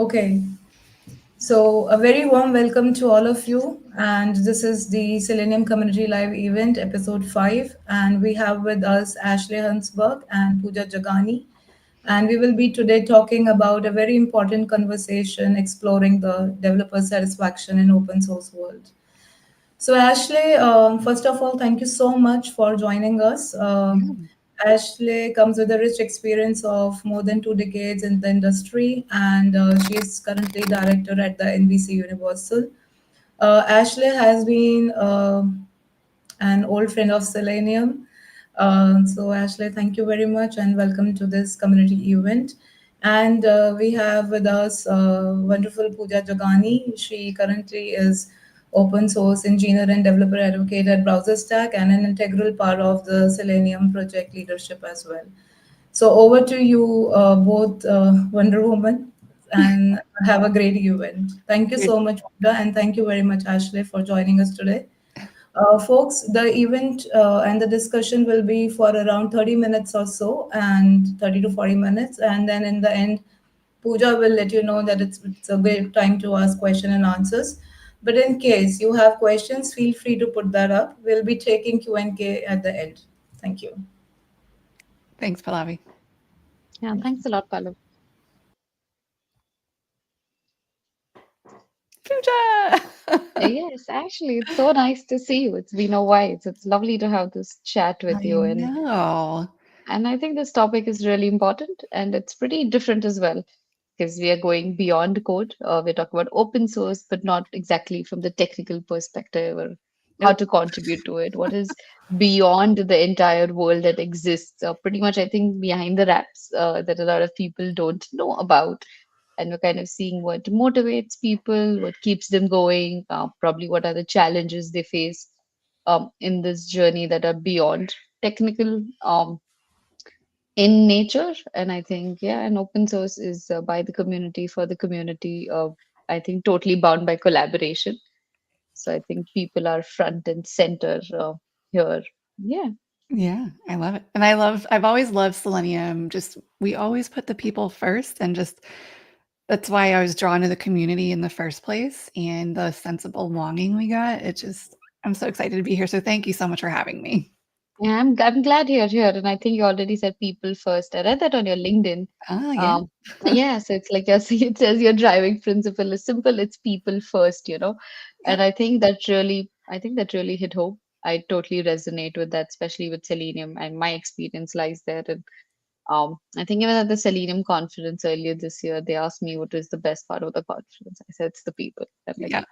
Okay, so a very warm welcome to all of you. And this is the Selenium Community Live event, episode 5. And we have with us Ashley Hansberg and Pooja Jagani. And we will be today talking about a very important conversation exploring the developer satisfaction in open source world. So, Ashley, first of all, thank you so much for joining us. Yeah. Ashley comes with a rich experience of more than 2 decades in the industry, and she is currently director at the NBC Universal. Ashley has been an old friend of Selenium. So, Ashley, thank you very much and welcome to this community event. And we have with us wonderful Pooja Jagani. She currently is open source engineer and developer advocate at Browser Stack and an integral part of the Selenium project leadership as well. So, over to you, both Wonder Woman, and have a great event. Thank you Good. so much, Pooja, and thank you very much, Ashley, for joining us today. Folks, the event and the discussion will be for around 30 minutes or so, and 30 to 40 minutes. And then in the end, Pooja will let you know that it's a great time to ask question and answers. But in case you have questions, feel free to put that up. We'll be taking Q&A at the end. Thank you. Thanks, Pallavi. Yeah, thanks a lot, Pallav. Pooja! Yes, actually, it's so nice to see you. It's been a while. It's lovely to have this chat with I you, know. and I think this topic is really important, and it's pretty different as well because we are going beyond code. We're talking about open source, but not exactly from the technical perspective or how Nope. to contribute to it. What is beyond the entire world that exists? Pretty much, I think behind the wraps that a lot of people don't know about, and we're kind of seeing what motivates people, what keeps them going, probably what are the challenges they face in this journey that are beyond technical in nature. And I think, yeah, and open source is by the community for the community. I think totally bound by collaboration. So I think people are front and center here. Yeah. Yeah, I love it. And I've always loved Selenium. Just we always put the people first and just that's why I was drawn to the community in the first place and the sense of belonging we got. I'm so excited to be here. So thank you so much for having me. Yeah, I'm glad you're here, and I think you already said people first. I read that on your LinkedIn. Oh, yeah. Um, yeah, so it's like it says your driving principle is simple. It's people first. Yep. And I think that really hit home. I totally resonate with that, especially with Selenium, and my experience lies there. And I think even at the Selenium conference earlier this year, they asked me what was the best part of the conference. I said it's the people. And like Yeah.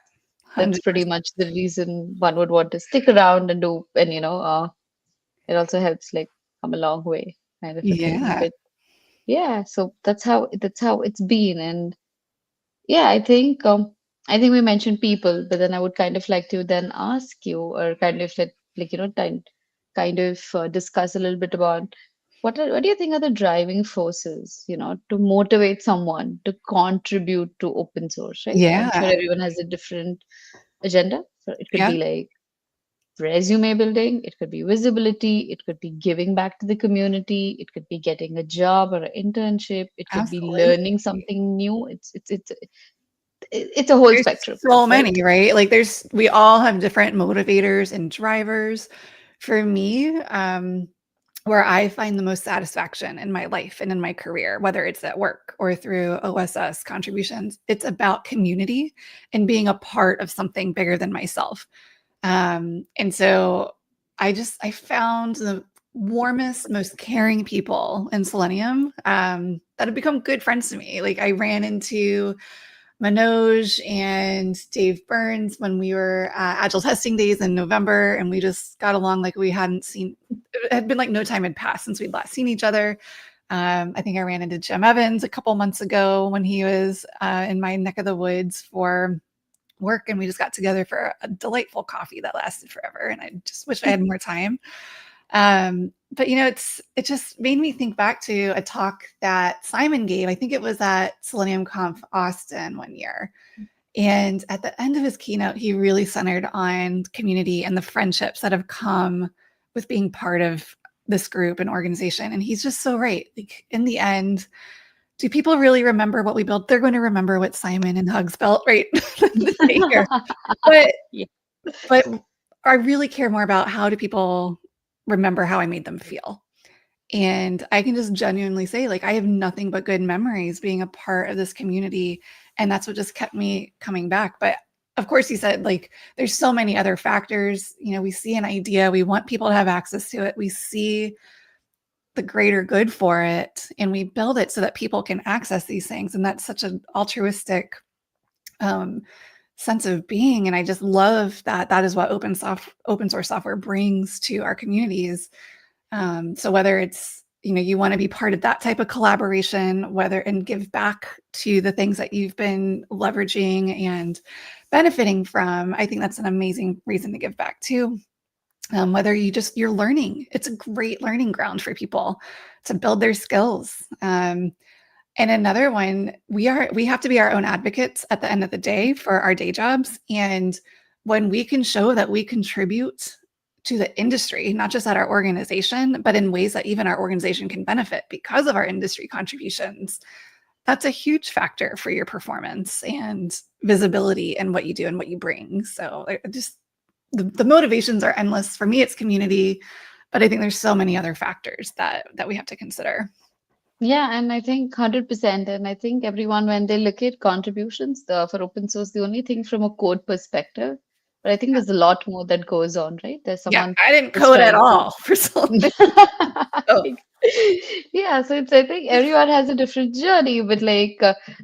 that's pretty 100%. much the reason one would want to stick around and do, and it also helps like come a long way kind of a thing. Yeah. But yeah, so that's how it's been. And yeah, I think we mentioned people, but then I would kind of like to then ask you, or kind of like kind of discuss a little bit about what do you think are the driving forces, to motivate someone to contribute to open source, right? I'm sure Yeah. everyone has a different agenda. So it could Yeah. be like resume building, it could be visibility, it could be giving back to the community, it could be getting a job or an internship, it could be Absolutely. learning something new. It's a whole There's spectrum, so right? many, right? Like we all have different motivators and drivers. For me, where I find the most satisfaction in my life and in my career, whether it's at work or through OSS contributions, it's about community and being a part of something bigger than myself. And so I found the warmest, most caring people in Selenium that have become good friends to me. Like I ran into Manoj and Dave Burns when we were Agile testing days in November, and we just got along like we hadn't seen. It had been like no time had passed since we'd last seen each other. I think I ran into Jim Evans a couple months ago when he was in my neck of the woods for work, and we just got together for a delightful coffee that lasted forever. And I just wish I had more time. But it just made me think back to a talk that Simon gave. I think it was at Selenium Conf Austin one year. And at the end of his keynote, he really centered on community and the friendships that have come with being part of this group and organization. And he's just so right. Like in the end, do people really remember what we built? They're going to remember what Simon and Hugs built, right? Here. But Yeah. but I really care more about how do people remember how I made them feel. And I can just genuinely say, like, I have nothing but good memories being a part of this community. And that's what just kept me coming back. But of course, you said, like, there's so many other factors. You know, we see an idea, we want people to have access to it. We see the greater good for it, and we build it so that people can access these things. And that's such an altruistic um, sense of being. And I just love that that is what open source software brings to our communities. So whether it's, you know, you want to be part of that type of collaboration, whether and give back to the things that you've been leveraging and benefiting from, I think that's an amazing reason to give back too. Whether you're learning, it's a great learning ground for people to build their skills. And another one, we have to be our own advocates at the end of the day for our day jobs. And when we can show that we contribute to the industry, not just at our organization, but in ways that even our organization can benefit because of our industry contributions, that's a huge factor for your performance and visibility and what you do and what you bring. So just the motivations are endless. For me, it's community, but I think there's so many other factors that we have to consider. Yeah, and I think 100%. And I think everyone, when they look at contributions for open source, they only think from a code perspective. But I think there's a lot more that goes on, right? There's Yeah, someone I didn't that's code at trying to. all for Selenium. Oh, Yeah, so it's, I think everyone has a different journey, but like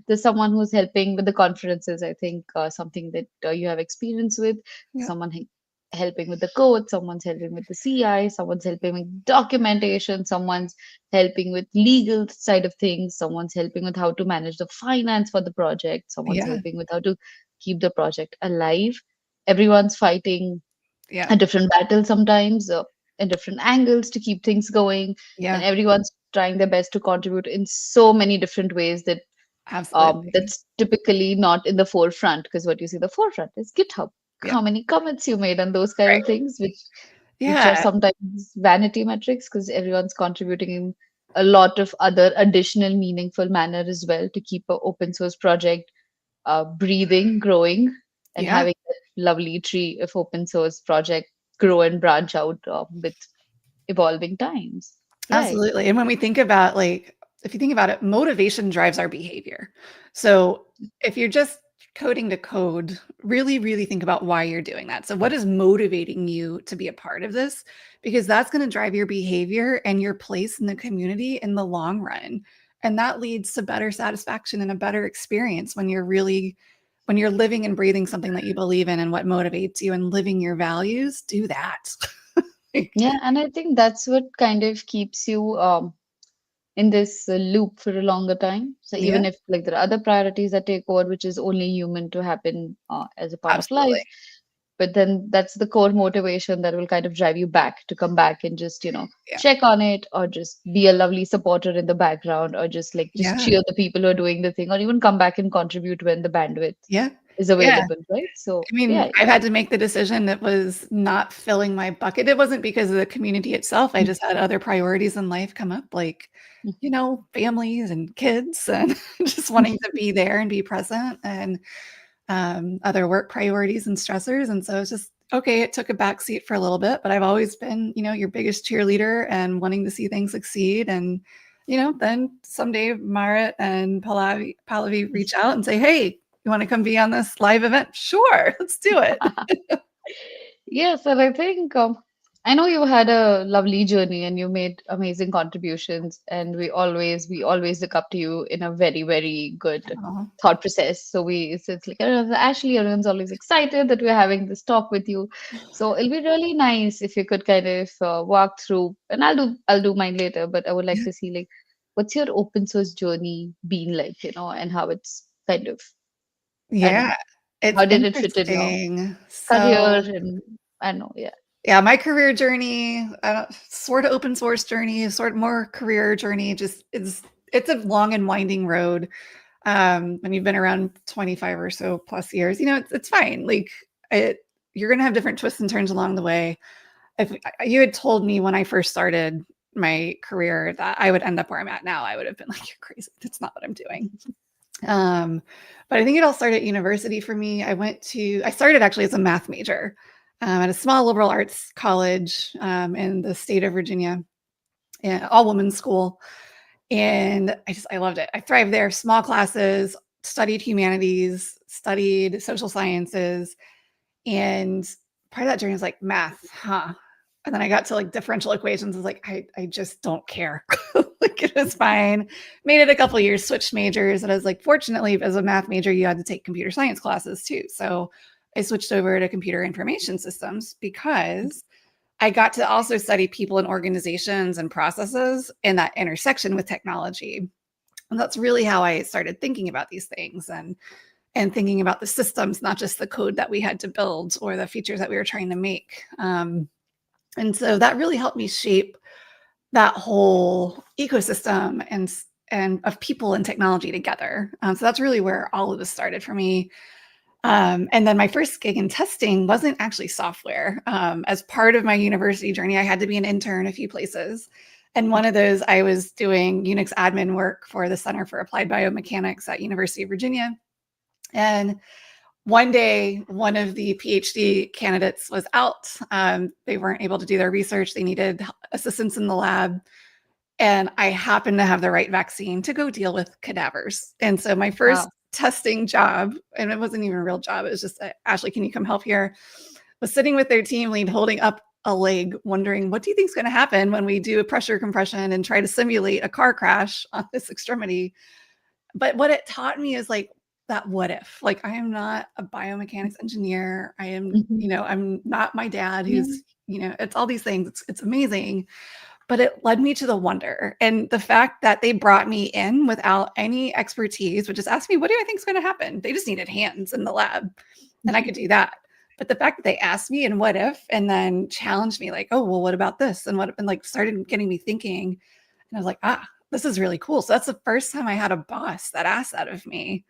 there's someone who's helping with the conferences. I think something that you have experience with, yeah, someone helping with the code, someone's helping with the CI, someone's helping with documentation, someone's helping with legal side of things, someone's helping with how to manage the finance for the project, someone's yeah, helping with how to keep the project alive. Everyone's fighting yeah, a different battle sometimes in different angles to keep things going, and yeah, everyone's trying their best to contribute in so many different ways that absolutely. that's typically not in the forefront, because what you see the forefront is GitHub, Yeah, how many comments you made, and those kind right. of things, which are Yeah, sometimes vanity metrics, because everyone's contributing in a lot of other additional meaningful manner as well to keep an open source project breathing, growing, and yeah. having that lovely tree of open source project grow and branch out with evolving times. Right. Absolutely. And when we think about, like, if you think about it, motivation drives our behavior. So if you're just coding to code, really, really think about why you're doing that. So what is motivating you to be a part of this? Because that's going to drive your behavior and your place in the community in the long run. And that leads to better satisfaction and a better experience when you're living and breathing something that you believe in and what motivates you and living your values, do that. Like, Yeah, and I think that's what kind of keeps you in this loop for a longer time. So yeah, even if like there are other priorities that take over, which is only human to happen as a part of life, absolutely. but then that's the core motivation that will kind of drive you back to come back and just Yeah. check on it, or just be a lovely supporter in the background, or just Yeah. cheer the people who are doing the thing, or even come back and contribute when the bandwidth Yeah. is Yeah. available, right? So I mean, yeah, I've had to make the decision that was not filling my bucket. It wasn't because of the community itself. I just had other priorities in life come up, like, you know, families and kids and just wanting to be there and be present and other work priorities and stressors. And so it's just, okay, it took a backseat for a little bit, but I've always been, you know, your biggest cheerleader and wanting to see things succeed. And, you know, then someday Marit and Pallavi reach out and say, hey, you want to come be on this live event? Sure, let's do it. yes, and I think I know you had a lovely journey and you made amazing contributions, and we always look up to you in a very, very good Oh, thought process. So it's like Ashley, everyone's always excited that we're having this talk with you. So it'll be really nice if you could kind of walk through, and I'll do mine later, but I would like yeah. to see like what's your open source journey been like, and how it's kind of, I don't Yeah, know, it's how did it fit in your interesting. career, So, and I don't know, yeah. yeah, my career journey, sort of open source journey, sort of more career journey, just it's a long and winding road. When you've been around 25 or so plus years, you know, it's fine. Like you're going to have different twists and turns along the way. If you had told me when I first started my career that I would end up where I'm at now, I would have been like, you're crazy. That's not what I'm doing. But I think it all started at university for me. I started actually as a math major at a small liberal arts college in the state of Virginia, all women's school. And I loved it. I thrived there, small classes, studied humanities, studied social sciences. And part of that journey was like math, huh? And then I got to like differential equations. I was like, I just don't care. Like it was fine. Made it a couple of years, switched majors. And I was like, fortunately, as a math major, you had to take computer science classes too. So I switched over to computer information systems because I got to also study people and organizations and processes and that intersection with technology. And that's really how I started thinking about these things and thinking about the systems, not just the code that we had to build or the features that we were trying to make. And so that really helped me shape that whole ecosystem and of people and technology together. So that's really where all of this started for me. And then my first gig in testing wasn't actually software. As part of my university journey, I had to be an intern a few places. And one of those, I was doing Unix admin work for the Center for Applied Biomechanics at University of Virginia. And one day, one of the PhD candidates was out. They weren't able to do their research. They needed assistance in the lab. And I happened to have the right vaccine to go deal with cadavers. And so my first testing job, and it wasn't even a real job, it was just, Ashley, can you come help here? Was sitting with their team lead holding up a leg, wondering, what do you think is going to happen when we do a pressure compression and try to simulate a car crash on this extremity? But what it taught me is like, that what if, like, I am not a biomechanics engineer. I am, I'm not my dad who's, it's all these things. It's amazing. But it led me to the wonder. And the fact that they brought me in without any expertise, would just ask me, what do I think is going to happen? They just needed hands in the lab and I could do that. But the fact that they asked me and what if, and then challenged me like, oh, well, what about this? And like started getting me thinking. And I was like, this is really cool. So that's the first time I had a boss that asked that of me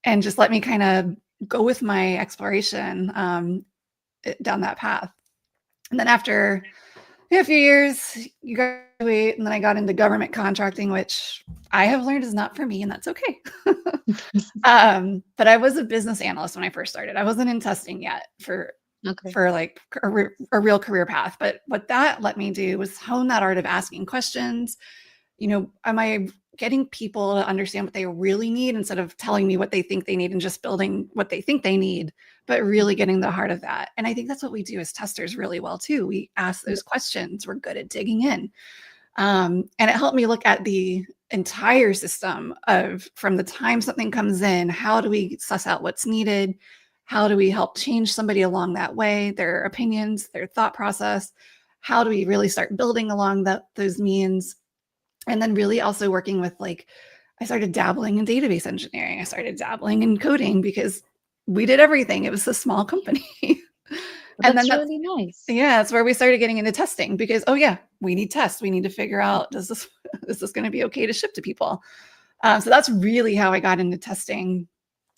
and just let me kind of go with my exploration down that path. And then after a few years, you graduate, and then I got into government contracting, which I have learned is not for me, and that's okay. But I was a business analyst when I first started. I wasn't in testing yet for like a real career path. But what that let me do was hone that art of asking questions. Am I getting people to understand what they really need instead of telling me what they think they need and just building what they think they need, but really getting the heart of that? And I think that's what we do as testers really well too. We ask those questions. We're good at digging in. And it helped me look at the entire system from the time something comes in, how do we suss out what's needed? How do we help change somebody along that way, their opinions, their thought process? How do we really start building along those means? And then really also working with I started dabbling in database engineering. I started dabbling in coding because we did everything. It was a small company. And That's then really nice. yeah, that's where we started getting into testing because, we need tests. We need to figure out, is this going to be okay to ship to people? So that's really how I got into testing.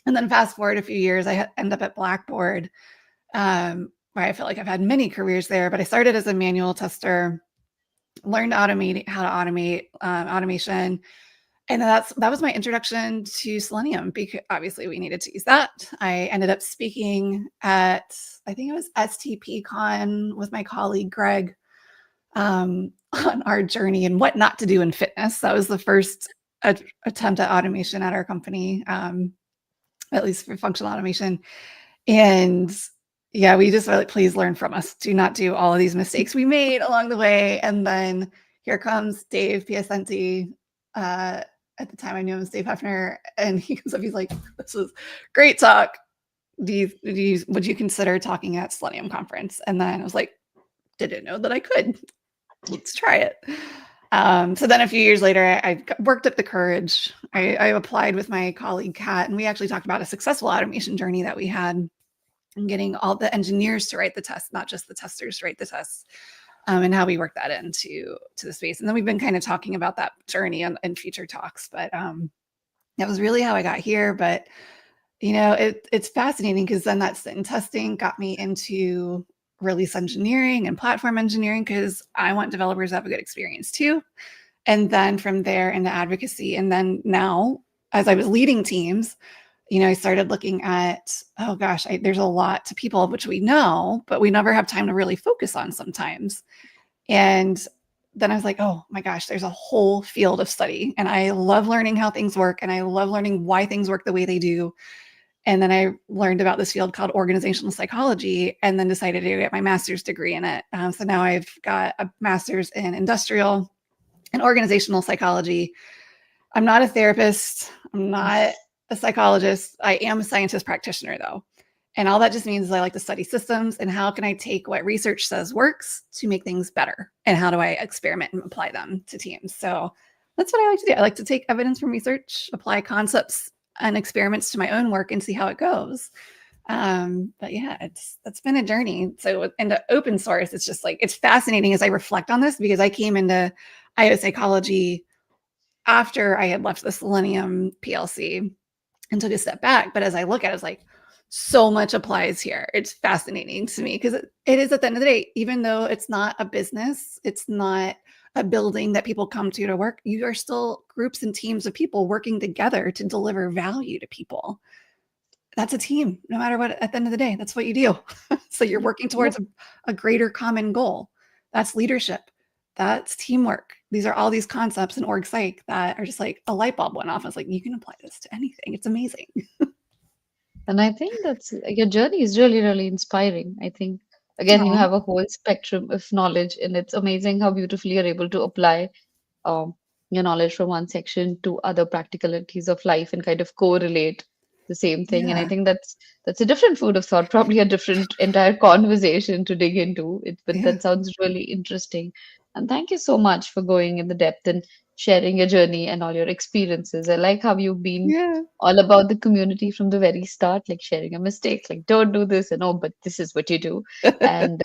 And then fast forward a few years, I end up at Blackboard, where I feel like I've had many careers there, but I started as a manual tester, learned how to automate automation. And that was my introduction to Selenium because obviously we needed to use that. I ended up speaking at, I think it was STPCon with my colleague, Greg, on our journey and what not to do in fitness. That was the first attempt at automation at our company, at least for functional automation. And yeah, we just were like, please learn from us. Do not do all of these mistakes we made along the way. And then here comes Dave Piacenti. At the time I knew him as Dave Hefner. And he comes up, he's like, this was great talk. Would you consider talking at Selenium Conference? And then I was like, didn't know that I could. Let's try it. So then a few years later, I worked up the courage. I applied with my colleague, Kat, and we actually talked about a successful automation journey that we had and getting all the engineers to write the tests, not just the testers to write the tests, and how we work that into the space. And then we've been kind of talking about that journey in future talks, but that was really how I got here. But, it's fascinating because then that sit and testing got me into release engineering and platform engineering because I want developers to have a good experience too. And then from there into advocacy. And then now, as I was leading teams, I started looking at, oh gosh, there's a lot to people, which we know, but we never have time to really focus on sometimes. And then I was like, oh my gosh, there's a whole field of study. And I love learning how things work. And I love learning why things work the way they do. And then I learned about this field called organizational psychology and then decided to get my master's degree in it. So now I've got a master's in industrial and organizational psychology. I'm not a therapist. I'm not a psychologist. I am a scientist practitioner, though. And all that just means is I like to study systems and how can I take what research says works to make things better? And how do I experiment and apply them to teams? So that's what I like to do. I like to take evidence from research, apply concepts and experiments to my own work and see how it goes. But yeah, that's been a journey. So into open source, it's just like, it's fascinating as I reflect on this because I came into IO psychology after I had left the Selenium PLC and took a step back. But as I look at it, it's like so much applies here. It's fascinating to me because it is at the end of the day, even though it's not a business, it's not a building that people come to work, you are still groups and teams of people working together to deliver value to people. That's a team, no matter what, at the end of the day, that's what you do. So you're working towards a greater common goal. That's leadership. That's teamwork. These are all these concepts in org psych that are just like a light bulb went off. I was like, you can apply this to anything. It's amazing. And I think that's your journey is really, really inspiring. I think, again, you Aw, have a whole spectrum of knowledge, and it's amazing how beautifully you're able to apply um, your knowledge from one section to other practicalities of life and kind of correlate the same thing. And I yeah. think that's a different food of thought, probably a different entire conversation to dig into. But Yeah. that sounds really interesting. And thank you so much for going in the depth and sharing your journey and all your experiences. I like how you've been Yeah. all about the community from the very start, like sharing your mistakes, like don't do this, and oh, but this is what you do. And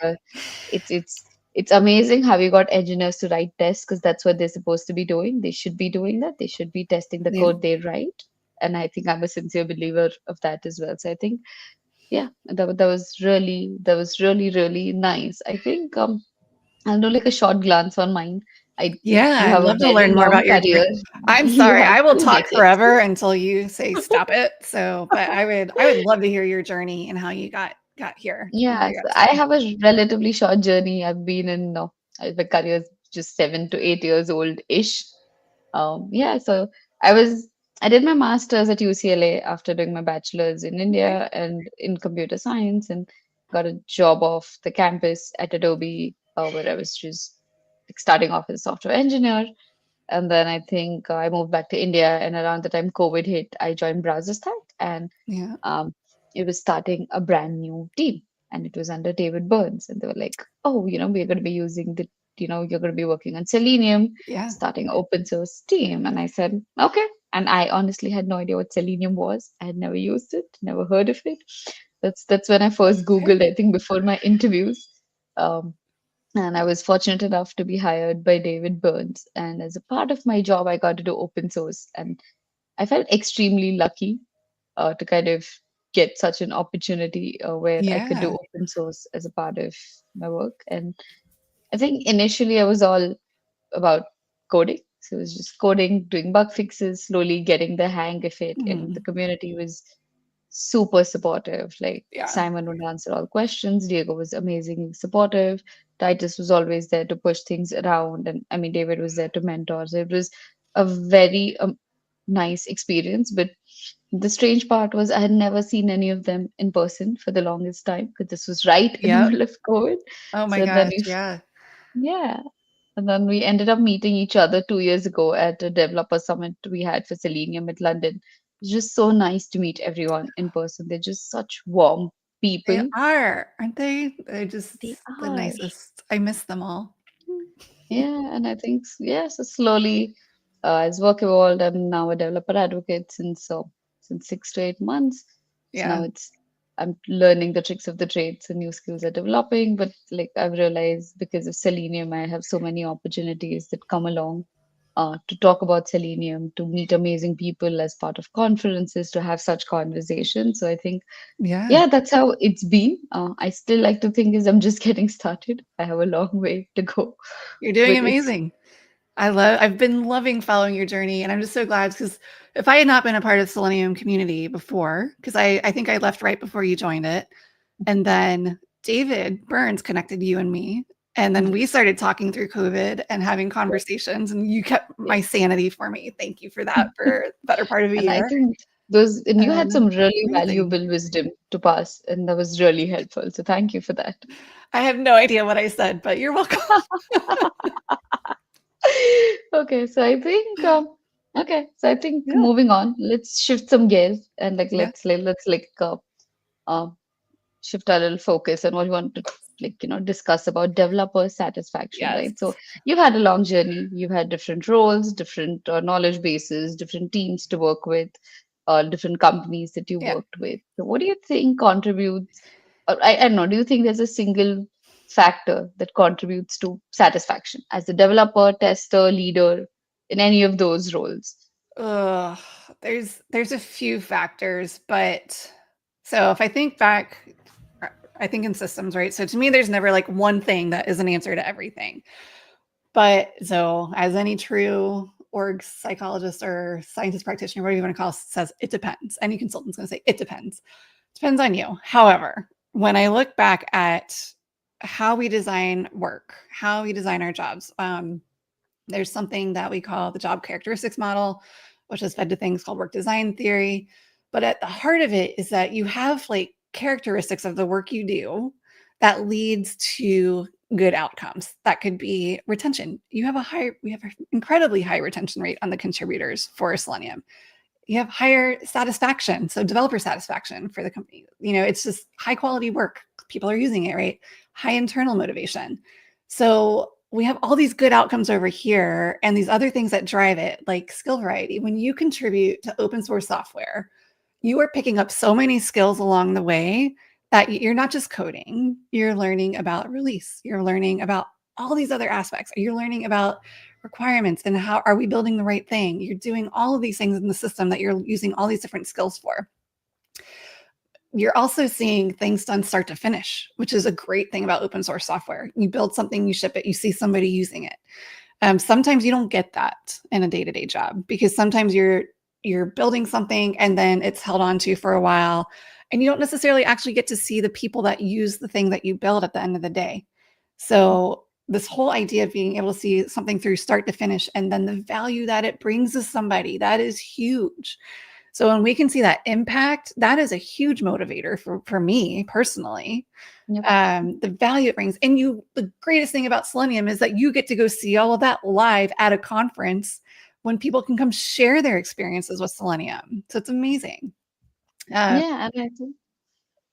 it's amazing how you got engineers to write tests because that's what they're supposed to be doing. They should be doing that. They should be testing the Yeah. code they write. And I think I'm a sincere believer of that as well. So I think, yeah, that was really, really nice. I think I'll do like a short glance on mine. You Yeah. I'd have a love to very learn more long about your career. journey. I'm You sorry. have I will 2 decades. talk forever until you say stop it. So, but I would love to hear your journey and how you got here and where Yeah, you're so at I today. have a relatively short journey. I've been in my career is just 7 to 8 years old ish. Yeah, so I was I did my master's at UCLA after doing my bachelor's in Okay. India and in computer science, and got a job off the campus at Adobe, where I was just like starting off as a software engineer. And then I think I moved back to India, and around the time COVID hit, I joined Browser Stack, and Yeah. um, it was starting a brand new team, and it was under David Burns, and they were like, "Oh, we're going to be using you're going to be working on Selenium, Yeah. starting an open source team." And I said, "Okay." And I honestly had no idea what Selenium was. I had never used it, never heard of it. That's when I first Okay. Googled, I think, before my interviews. Um, and I was fortunate enough to be hired by David Burns. And as a part of my job, I got to do open source. And I felt extremely lucky to kind of get such an opportunity where I could do Yeah. open source as a part of my work. And I think initially I was all about coding. So it was just coding, doing bug fixes, slowly getting the hang of it. And the Mhm. community was super supportive. Like Yeah. Simon would answer all questions. Diego was amazingly supportive. Titus was always there to push things around. And I mean, David was there to mentor. So it was a very nice experience. But the strange part was I had never seen any of them in person for the longest time because this was right in the Yep. middle of COVID. Oh my So then gosh. Yeah. yeah. And then we ended up meeting each other 2 years ago at a developer summit we had for Selenium at London. It's just so nice to meet everyone in person. They're just such warm They people. are, aren't they? They're They just the are. nicest. I miss them all. Yeah, and I think yeah, so slowly as work evolved, I'm now a developer advocate since 6 to 8 months. So now Yeah. I'm learning the tricks of the trades and new skills are developing. But like I've realized because of Selenium, I have so many opportunities that come along to talk about Selenium, to meet amazing people as part of conferences, to have such conversations. So I think, Yeah. yeah, that's how it's been. I still like to think is I'm just getting started. I have a long way to go, You're doing but it's amazing. I've been loving following your journey, and I'm just so glad because if I had not been a part of Selenium community before, because I think I left right before you joined it, and then David Burns connected you and me, and then we yes, started talking through COVID and having yes, conversations, and you kept my yes. sanity for me. Thank you for that for the better part of a And I year. think those, and you had some really Amazing. valuable wisdom to pass, and that was really helpful. So thank you for that. I have no idea what I said, but you're welcome. Okay, so I think so I think Yeah. moving on, let's shift some gears and like Yeah. let's uh, shift our little focus on what we want to discuss about developer satisfaction, Yes. right? So you've had a long journey, you've had different roles, different knowledge bases, different teams to work with, different companies that you Yeah. worked with. So what do you think contributes, or I don't know, do you think there's a single factor that contributes to satisfaction as a developer, tester, leader in any of those roles? Ugh, there's a few factors, but so if I think back, I think in systems, right? So to me, there's never like one thing that is an answer to everything. But so as any true org psychologist or scientist practitioner, whatever you want to call it, says it depends. Any consultant's going to say it depends. Depends on you. However, when I look back at how we design work, how we design our jobs, there's something that we call the job characteristics model, which is fed to things called work design theory. But at the heart of it is that you have like characteristics of the work you do that leads to good outcomes. That could be retention. We have an incredibly high retention rate on the contributors for Selenium. You have higher satisfaction, so developer satisfaction for the company. It's just high quality work. People are using it, right? High internal motivation. So we have all these good outcomes over here and these other things that drive it, like skill variety. When you contribute to open source software, you are picking up so many skills along the way that you're not just coding, you're learning about release, you're learning about all these other aspects. You're learning about requirements and how are we building the right thing. You're doing all of these things in the system that you're using all these different skills for. You're also seeing things done start to finish, which is a great thing about open source software. You build something, you ship it, you see somebody using it. Sometimes you don't get that in a day-to-day job because sometimes you're building something and then it's held on to for a while and you don't necessarily actually get to see the people that use the thing that you build at the end of the day. So this whole idea of being able to see something through start to finish and then the value that it brings to somebody, that is huge. So when we can see that impact, that is a huge motivator for me personally. Yep. The value it brings. And the greatest thing about Selenium is that you get to go see all of that live at a conference when people can come share their experiences with Selenium. So it's amazing. Uh, Yeah, and I think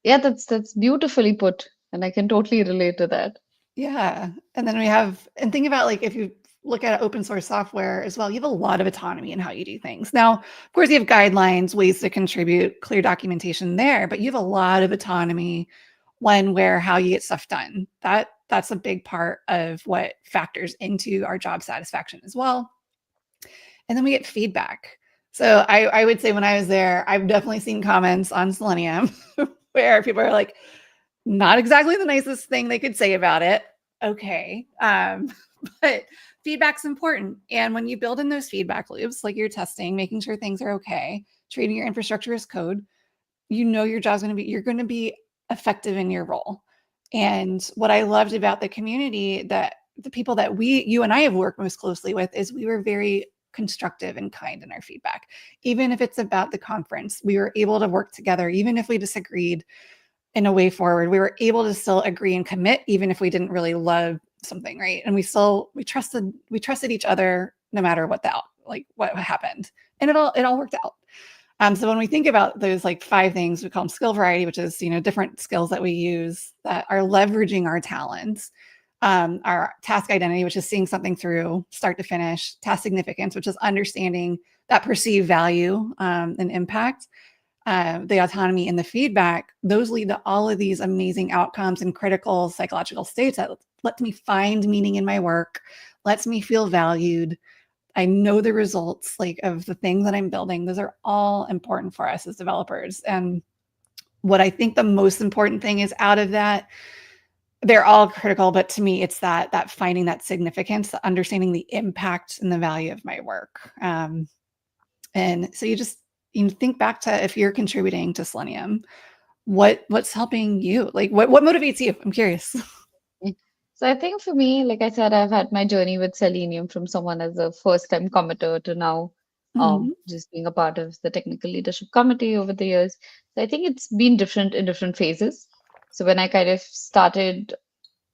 yeah, that's beautifully put, and I can totally relate to that. yeah. And then we have, and think about like if you look at open source software as well, you have a lot of autonomy in how you do things. Now, of course, you have guidelines, ways to contribute, clear documentation there, but you have a lot of autonomy when, where, how you get stuff done. That's a big part of what factors into our job satisfaction as well. And then we get feedback. So I would say when I was there, I've definitely seen comments on Selenium where people are like, not exactly the nicest thing they could say about it. Okay. But feedback's important. And when you build in those feedback loops, like you're testing, making sure things are okay, treating your infrastructure as code, your job's going to be, you're going to be effective in your role. And what I loved about the community, that the people that you and I have worked most closely with, is we were very constructive and kind in our feedback. Even if it's about the conference, we were able to work together, even if we disagreed in a way forward. We were able to still agree and commit, even if we didn't really love something, right? And we trusted each other no matter what happened. And it all worked out. So when we think about those like 5 things, we call them skill variety, which is, different skills that we use that are leveraging our talents. Our task identity, which is seeing something through start to finish. Task significance, which is understanding that perceived value and impact. The autonomy and the feedback, those lead to all of these amazing outcomes and critical psychological states that lets me find meaning in my work, lets me feel valued, I know the results like of the thing that I'm building. Those are all important for us as developers. And what I think the most important thing is out of that, they're all critical, but to me, it's that finding that significance, understanding the impact and the value of my work. And so you think back to if you're contributing to Selenium, what's helping you? Like what motivates you? I'm curious. Yeah. So I think for me, like I said, I've had my journey with Selenium from someone as a first-time committer to now Mhm. just being a part of the technical leadership committee over the years. So I think it's been different in different phases. So when I kind of started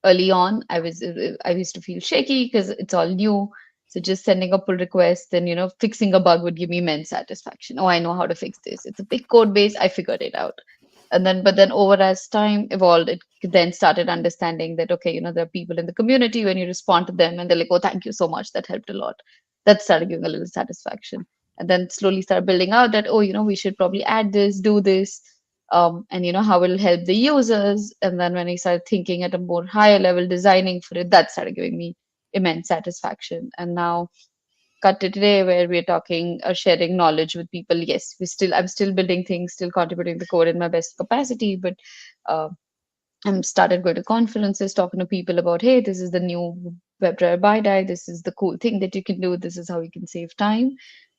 early on, I used to feel shaky because it's all new. So just sending a pull request and fixing a bug would give me immense satisfaction. Oh, I know how to fix this. It's a big code base. I figured it out. And then, but then over as time evolved, it then started understanding that okay, there are people in the community when you respond to them and they're like, oh, thank you so much. That helped a lot. That started giving a little satisfaction. And then slowly start building out that, oh, we should probably add this, do this, and how it'll help the users. And then when I started thinking at a more higher level, designing for it, that started giving me immense satisfaction. And now cut to today where we're talking or sharing knowledge with people. Yes, I'm still building things, still contributing the code in my best capacity, but uh, I'm started going to conferences, talking to people about, hey, this is the new WebDriver BiDi. This is the cool thing that you can do. This is how you can save time.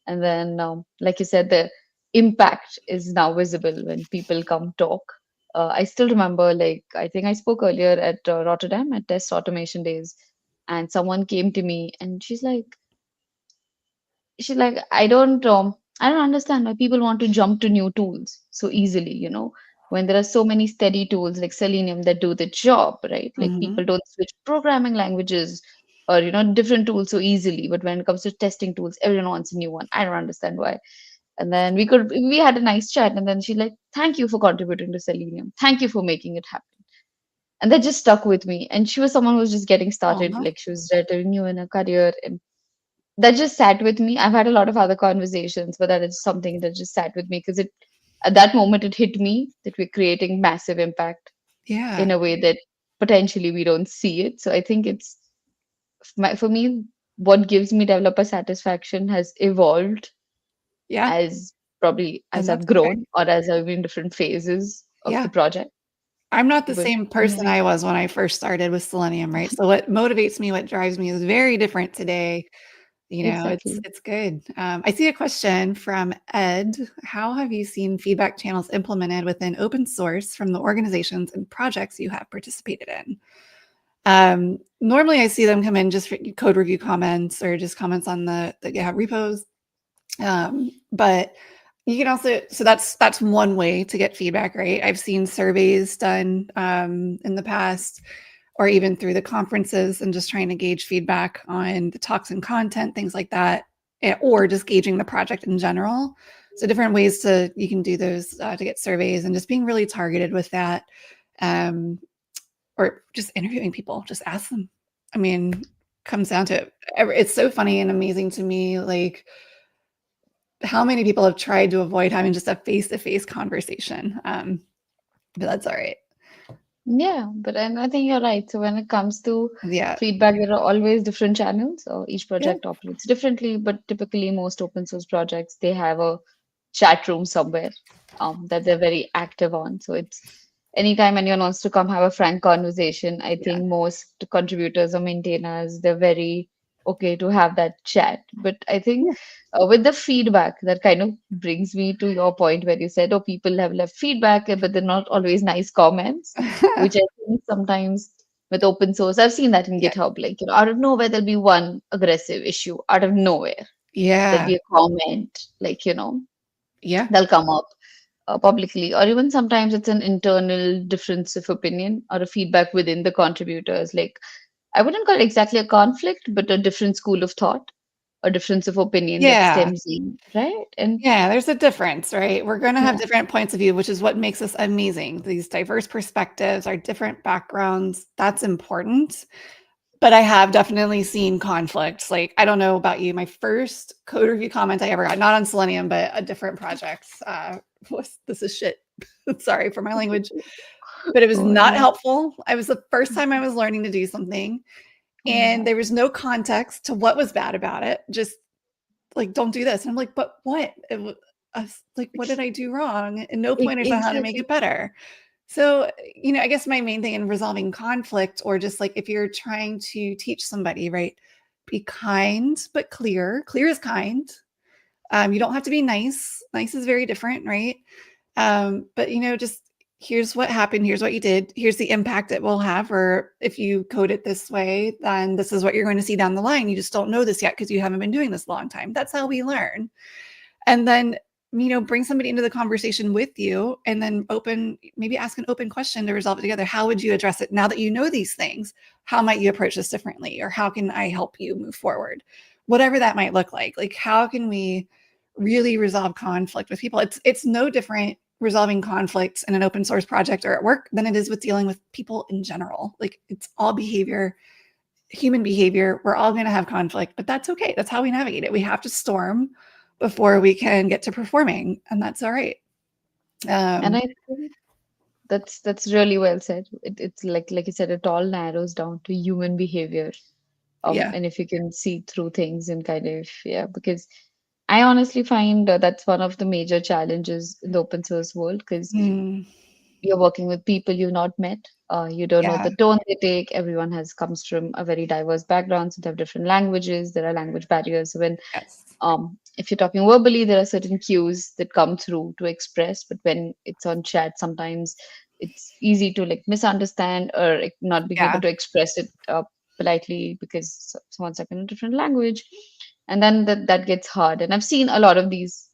And then, like you said, the impact is now visible when people come talk. I still remember, like, I think I spoke earlier at Rotterdam at Test Automation Days, and someone came to me and she's like, I don't understand why people want to jump to new tools so easily, when there are so many steady tools like Selenium that do the job, right? Like people Mhm. don't switch programming languages or different tools so easily. But when it comes to testing tools, everyone wants a new one. I don't understand why. And then we had a nice chat, and then she like, thank you for contributing to Selenium. Thank you for making it happen. And that just stuck with me. And she was someone who was just getting started, Aw. like she was relatively new in her career, and that just sat with me. I've had a lot of other conversations, but that is something that just sat with me because it at that moment it hit me that we're creating massive impact Yeah. in a way that potentially we don't see it. So I think it's for me, what gives me developer satisfaction has evolved Yeah. as probably as And I've that's okay. grown or as I've been in different phases of the Yeah. project. I'm not the But same yeah, person I was when I first started with Selenium, right? So what motivates me, what drives me is very different today. It's exactly. it's good. I see a question from Ed. How have you seen feedback channels implemented within open source from the organizations and projects you have participated in? Normally, I see them come in just for code review comments or just comments on the GitHub repos. But you can also, so that's one way to get feedback, right? I've seen surveys done in the past, or even through the conferences, and just trying to gauge feedback on the talks and content, things like that, or just gauging the project in general. So different ways you can do those to get surveys, and just being really targeted with that, um, or just interviewing people. Just ask them. I mean, comes down to it. It's so funny and amazing to me, like how many people have tried to avoid having just a face-to-face conversation. But that's all right. Yeah, but and I think you're right. So when it comes to Yeah. feedback, there are always different channels, or each Yeah. project operates differently. But typically, most open source projects they have a chat room somewhere that they're very active on. So it's anytime anyone wants to come have a frank conversation, I Yeah. think most contributors or maintainers they're very okay to have that chat. But I think Yeah. with the feedback, that kind of brings me to your point where you said, oh, people have left feedback, but they're not always nice comments, which I think sometimes with open source, I've seen that in Yeah. GitHub, like, out of nowhere, there'll be one aggressive issue out of nowhere. There'll Yeah. be a comment, like, Yeah. they'll come up publicly, or even sometimes it's an internal difference of opinion or a feedback within the contributors. Like, I wouldn't call it exactly a conflict, but a different school of thought, a difference of opinion that Yeah. stems in, right? And Yeah, there's a difference, right? We're going to have yeah, different points of view, which is what makes us amazing. These diverse perspectives, our different backgrounds, that's important. But I have definitely seen conflicts. Like, I don't know about you. My first code review comment I ever got, not on Selenium, but a different project, was this is shit. Sorry for my language, but it was oh, not yeah. helpful. I was the first time I was learning to do something, Oh, and there was no context to what was bad about it. Just like, don't do this. And I'm like, but what? Like, what did I do wrong? And no pointers on how to make Exactly. it better. So, I guess my main thing in resolving conflict, or just like if you're trying to teach somebody, right? Be kind, but clear. Clear is kind. You don't have to be nice. Nice is very different, right? But just here's what happened. Here's what you did. Here's the impact it will have. Or if you code it this way, then this is what you're going to see down the line. You just don't know this yet because you haven't been doing this a long time. That's how we learn. And then bring somebody into the conversation with you, and then maybe ask an open question to resolve it together. How would you address it now that you know these things? How might you approach this differently? Or how can I help you move forward? Whatever that might look like. Like, how can we really resolve conflict with people? It's no different resolving conflicts in an open source project or at work than it is with dealing with people in general. Like, it's all behavior, human behavior. We're all going to have conflict, but that's okay. That's how we navigate it. We have to storm before we can get to performing, and that's all right. And Um, I think that's really well said. It's like you said, it all narrows down to human behavior. yeah. And if you can see through things and kind of, yeah, because I honestly find that's one of the major challenges in the open source world, because Mm, you're working with people you've not met. You don't know yeah. the tone they take. Everyone has comes from a very diverse background, so they have different languages. There are language barriers. When Yes. if you're talking verbally, there are certain cues that come through to express, but when it's on chat, sometimes it's easy to like misunderstand or like, not being able Yeah. to express it politely because someone's like in a different language, and then that gets hard. And I've seen a lot of these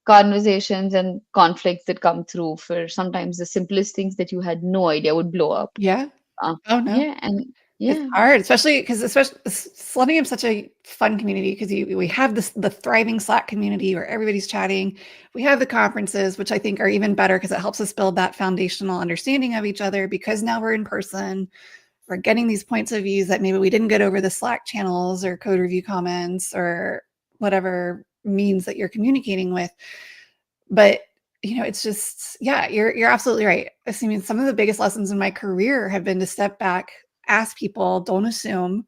conversations and conflicts that come through for sometimes the simplest things that you had no idea would blow up. Yeah. Oh no. Yeah, and It's yeah, hard, especially Selenium is such a fun community because we have the thriving Slack community where everybody's chatting. We have the conferences, which I think are even better because it helps us build that foundational understanding of each other, because now we're in person. We're getting these points of views that maybe we didn't get over the Slack channels or code review comments or whatever means that you're communicating with. But it's just, yeah, you're absolutely right. I mean, some of the biggest lessons in my career have been to step back, ask people, don't assume,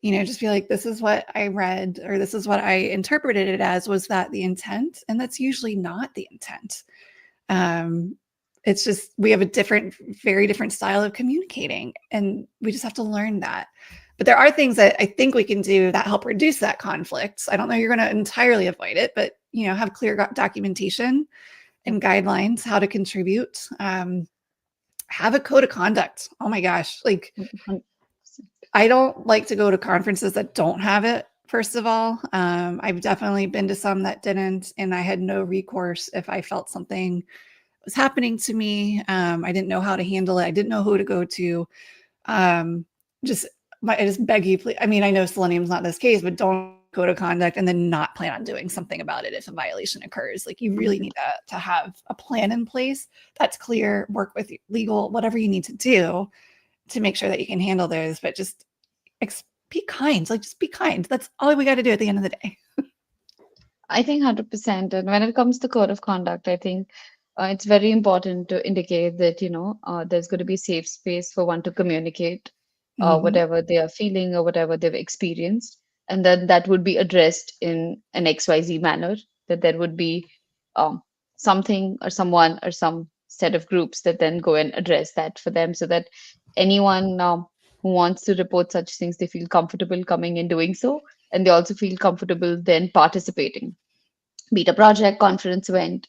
just be like, this is what I read, or this is what I interpreted it as. Was that the intent? And that's usually not the intent. Um, it's just we have a very different style of communicating, and we just have to learn that. But there are things that I think we can do that help reduce that conflict. I don't know you're going to entirely avoid it, but have clear documentation and guidelines how to contribute. Have a code of conduct. Oh my gosh, like, 100%. I don't like to go to conferences that don't have it. First of all, I've definitely been to some that didn't, and I had no recourse if I felt something was happening to me. I didn't know how to handle it. I didn't know who to go to. Um, just I just beg you, please. I mean, I know Selenium's not this case, but don't code of conduct and then not plan on doing something about it if a violation occurs. Like, you really need to have a plan in place that's clear. Work with legal, whatever you need to do to make sure that you can handle those. But just be kind. Like, just be kind. That's all we got to do at the end of the day. I think 100%. And when it comes to code of conduct, I think it's very important to indicate that, there's going to be safe space for one to communicate Mm-hmm. whatever they are feeling or whatever they've experienced. And then that would be addressed in an XYZ manner, that there would be um, something or someone or some set of groups that then go and address that for them, so that anyone who wants to report such things, they feel comfortable coming and doing so. And they also feel comfortable then participating, be it a project, conference, event,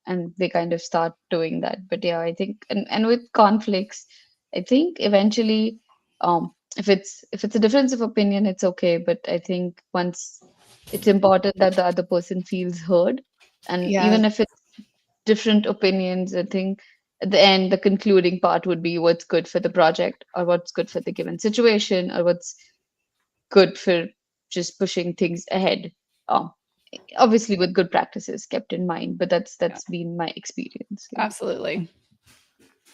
and they kind of start doing that. But yeah, I think, and with conflicts, I think eventually, if it's a difference of opinion, it's okay. But I think once it's important that the other person feels heard, and Yes, even if it's different opinions, I think at the end, the concluding part would be what's good for the project, or what's good for the given situation, or what's good for just pushing things ahead. Um, Obviously with good practices kept in mind, but that's yeah, that's been my experience. Yeah, absolutely.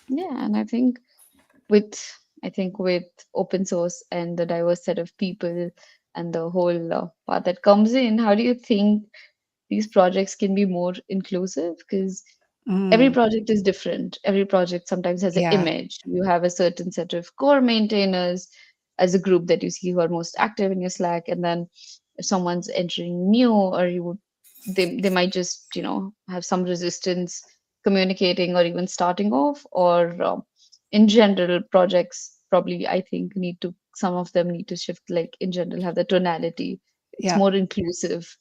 yeah. And with with open source and the diverse set of people and the whole part that comes in, how do you think these projects can be more inclusive? Because every Mm, project is different. Every project sometimes has an yeah. image. You have a certain set of core maintainers as a group that you see who are most active in your Slack, and then if someone's entering new, or they might just have some resistance communicating or even starting off, or in general projects probably, I think, need to some of them need to shift, like in general have the tonality. It's Yeah. more inclusive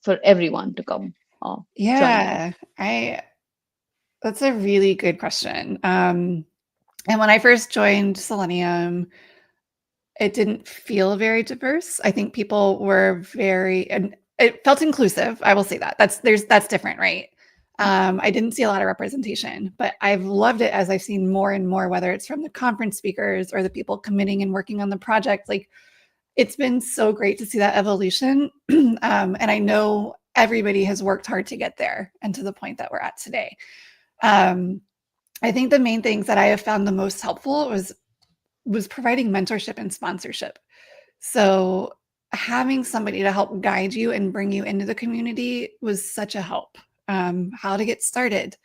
for everyone to come join in. Yeah. That's a really good question. And when I first joined Selenium, it didn't feel very diverse. I think people were and it felt inclusive. I will say that. That's different, right? I didn't see a lot of representation, but I've loved it as I've seen more and more, whether it's from the conference speakers or the people committing and working on the project. Like, it's been so great to see that evolution. And I know everybody has worked hard to get there and to the point that we're at today. Um, I think the main things that I have found the most helpful was providing mentorship and sponsorship. So having somebody to help guide you and bring you into the community was such a help. How to get started,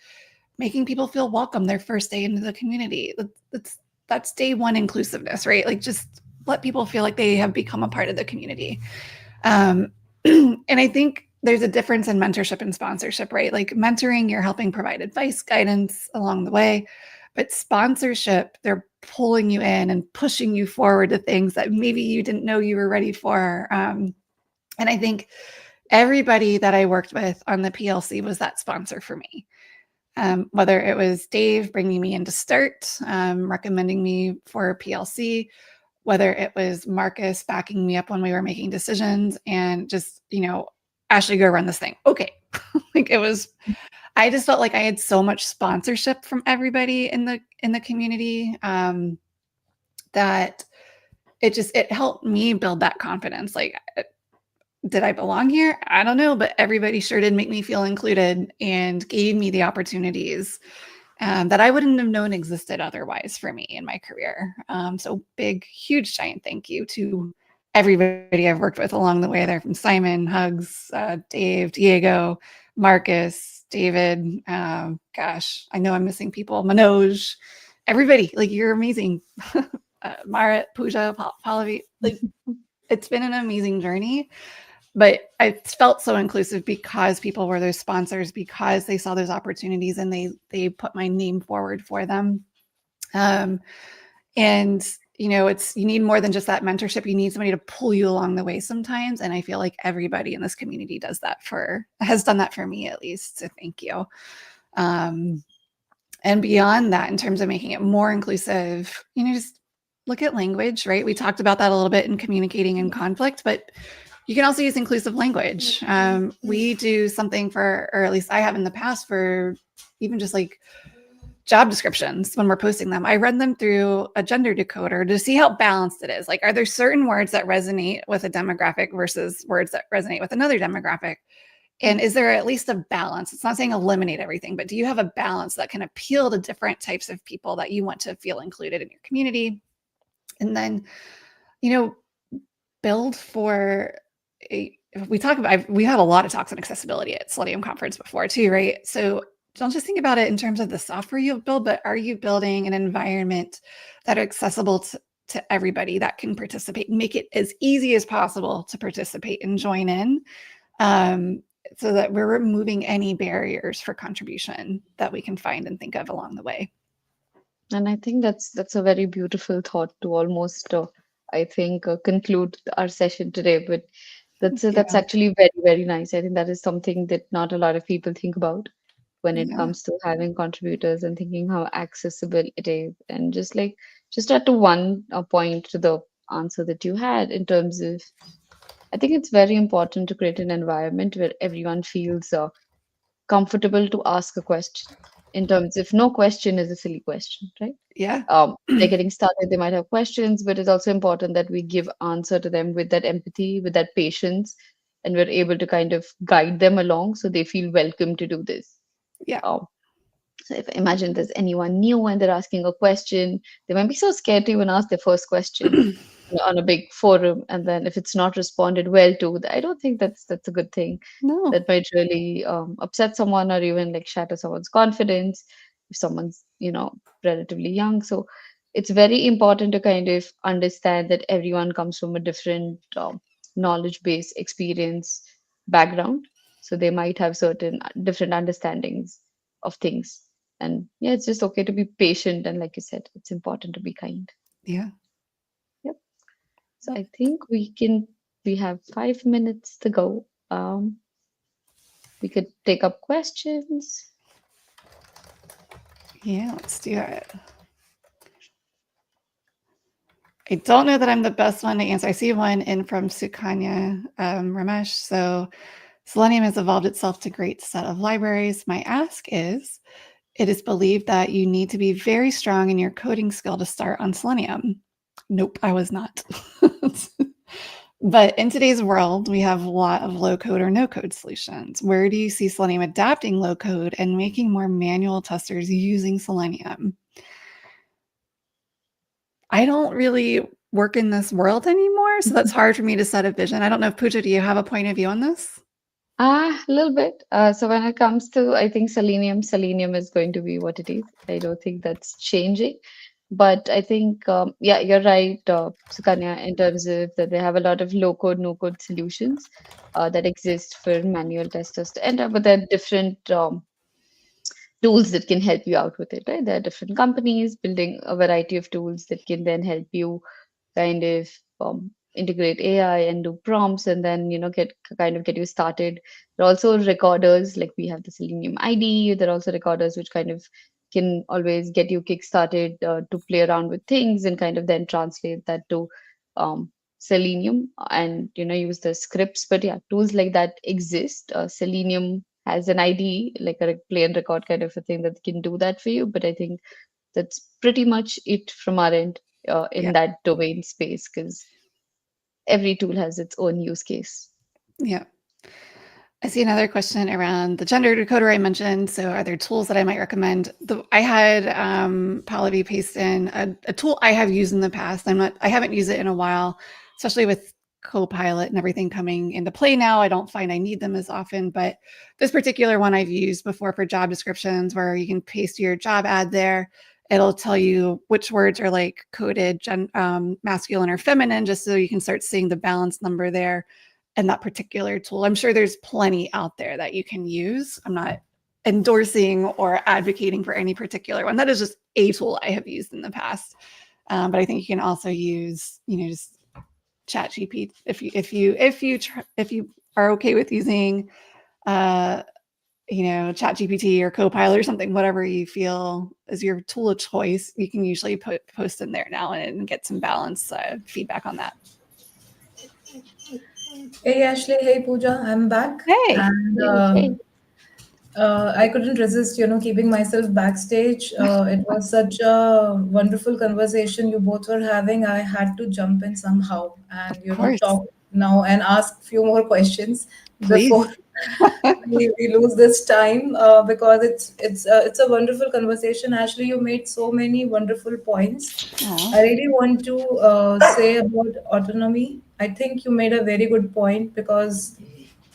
making people feel welcome their first day into the community. That's day one inclusiveness, right? Like, just let people feel like they have become a part of the community. And I think there's a difference in mentorship and sponsorship, right? Like, mentoring, you're helping provide advice, guidance along the way. But sponsorship, they're pulling you in and pushing you forward to things that maybe you didn't know you were ready for. And I think everybody that I worked with on the PLC was that sponsor for me. Whether it was Dave bringing me in to start, recommending me for PLC, whether it was Marcus backing me up when we were making decisions and just, Ashley, go run this thing. Okay. Like, I just felt like I had so much sponsorship from everybody in the community, that it helped me build that confidence. Like, did I belong here? I don't know, but everybody sure did make me feel included and gave me the opportunities that I wouldn't have known existed otherwise for me in my career. So big, huge, giant thank you to everybody I've worked with along the way there, from Simon, Hugs, Dave, Diego, Marcus, David. Gosh, I know I'm missing people. Manoj, everybody. Like, you're amazing. Marat, Pooja, Pallavi. Like, it's been an amazing journey. But I felt so inclusive because people were those sponsors, because they saw those opportunities and they put my name forward for them. And you need more than just that mentorship. You need somebody to pull you along the way sometimes. And I feel like everybody in this community has done that for me, at least. So thank you. And beyond that, in terms of making it more inclusive, just look at language, right? We talked about that a little bit in communicating in conflict, but you can also use inclusive language. We do something or at least I have in the past, for even just like job descriptions when we're posting them. I run them through a gender decoder to see how balanced it is. Like, are there certain words that resonate with a demographic versus words that resonate with another demographic? And is there at least a balance? It's not saying eliminate everything, but do you have a balance that can appeal to different types of people that you want to feel included in your community? And then, build for we had a lot of talks on accessibility at Selenium Conference before too, right? So don't just think about it in terms of the software you build, but are you building an environment that are accessible to everybody that can participate, make it as easy as possible to participate and join in, so that we're removing any barriers for contribution that we can find and think of along the way. And I think that's a very beautiful thought to almost, I think, conclude our session today. But that's Yeah. actually very, very nice. I think that is something that not a lot of people think about when it Yeah. comes to having contributors and thinking how accessible it is. And just add to one point to the answer that you had in terms of, I think it's very important to create an environment where everyone feels comfortable to ask a question. In terms of no question is a silly question, right? Yeah. They're getting started, they might have questions, but it's also important that we give answer to them with that empathy, with that patience, and we're able to kind of guide them along so they feel welcome to do this. Yeah. Um, so if imagine there's anyone new and they're asking a question, they might be so scared to even ask their first question on a big forum, and then if it's not responded well to, I don't think that's a good thing. No. That might really upset someone or even like shatter someone's confidence if someone's relatively young. So it's very important to kind of understand that everyone comes from a different knowledge base, experience, background. So they might have certain different understandings of things. And yeah, it's just okay to be patient. And like you said, it's important to be kind. Yeah. Yep. So I think we have 5 minutes to go. We could take up questions. Yeah, let's do it. I don't know that I'm the best one to answer. I see one in from Sukanya Ramesh. So Selenium has evolved itself to great set of libraries. My ask is, it is believed that you need to be very strong in your coding skill to start on Selenium. Nope, I was not. But in today's world, we have a lot of low code or no code solutions. Where do you see Selenium adapting low code and making more manual testers using Selenium? I don't really work in this world anymore, so that's hard for me to set a vision. I don't know if Pooja, do you have a point of view on this? A little bit. So when it comes to, I think Selenium is going to be what it is. I don't think that's changing. But I think, yeah, you're right, Sukanya, in terms of that they have a lot of low code, no code solutions that exist for manual testers to enter, but there are different tools that can help you out with it, right? There are different companies building a variety of tools that can then help you kind of integrate AI and do prompts and then get you started. There are also recorders like we have the Selenium ID. There are also recorders which kind of can always get you kick-started to play around with things and kind of then translate that to Selenium and use the scripts. But yeah, tools like that exist. Selenium has an ID like a play and record kind of a thing that can do that for you. But I think that's pretty much it from our end Yeah. in that domain space because every tool has its own use case. Yeah. I see another question around the gender decoder I mentioned. So, are there tools that I might recommend? I had Pallavi paste in a tool I have used in the past. I haven't used it in a while, especially with Copilot and everything coming into play now. I don't find I need them as often, but this particular one I've used before for job descriptions, where you can paste your job ad there. It'll tell you which words are like coded masculine or feminine, just so you can start seeing the balance number there and that particular tool. I'm sure there's plenty out there that you can use. I'm not endorsing or advocating for any particular one. That is just a tool I have used in the past. But I think you can also use, just Chat GPT if you are okay with using, Chat GPT or Copilot or something, whatever you feel is your tool of choice. You can usually post in there now and get some balanced feedback on that. Hey Ashley, hey Pooja, I'm back, Hey, and Hey, hey. I couldn't resist, keeping myself backstage. It was such a wonderful conversation you both were having. I had to jump in somehow and, of course, talk now and ask few more questions before please. we lose this time, because it's a wonderful conversation. Ashley, you made so many wonderful points. Aw, I really want to say about autonomy. I think you made a very good point, because